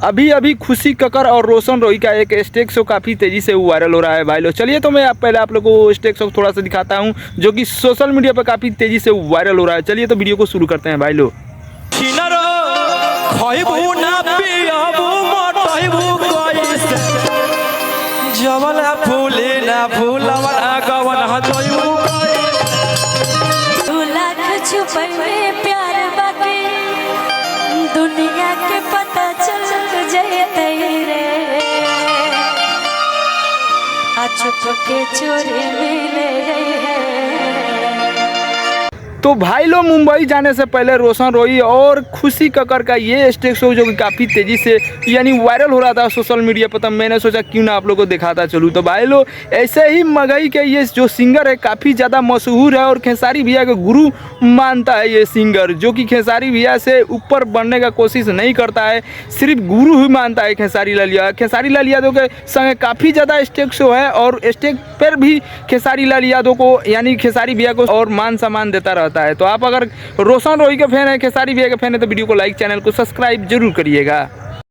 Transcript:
अभी अभी खुशी कक्कर और रोशन रोही का एक स्टेज शो काफ़ी तेज़ी से वायरल हो रहा है भाई लोग। चलिए तो मैं पहले आप लोगों को स्टेज शो थोड़ा सा दिखाता हूं जो कि सोशल मीडिया पर काफ़ी तेज़ी से वायरल हो रहा है। चलिए तो वीडियो को शुरू करते हैं भाई लोग। दुनिया के पता चल जयते रे चुपके चोरी मिले रे। तो भाई लोग मुंबई जाने से पहले रोशन रोही और खुशी कक्कर का ये स्टेज शो जो कि काफ़ी तेज़ी से यानी वायरल हो रहा था सोशल मीडिया पर, तब मैंने सोचा क्यों ना आप लोगों को दिखाता चलूँ। तो भाई लोग ऐसे ही मगही के ये जो सिंगर है काफ़ी ज़्यादा मशहूर है और खेसारी भैया का गुरु मानता है ये सिंगर, जो कि खेसारी भैया से ऊपर बढ़ने का कोशिश नहीं करता है, सिर्फ गुरु ही मानता है खेसारी लाल यादव। खेसारी लाल यादव के संग काफ़ी ज़्यादा स्टेज शो है और स्टेज पर भी खेसारी लाल यादव को यानी खेसारी भैया को और मान सम्मान देता रहता है। तो आप अगर रोशन रोही के फैन है, खेसारी भैया के फैन है तो वीडियो को लाइक, चैनल को सब्सक्राइब जरूर करिएगा।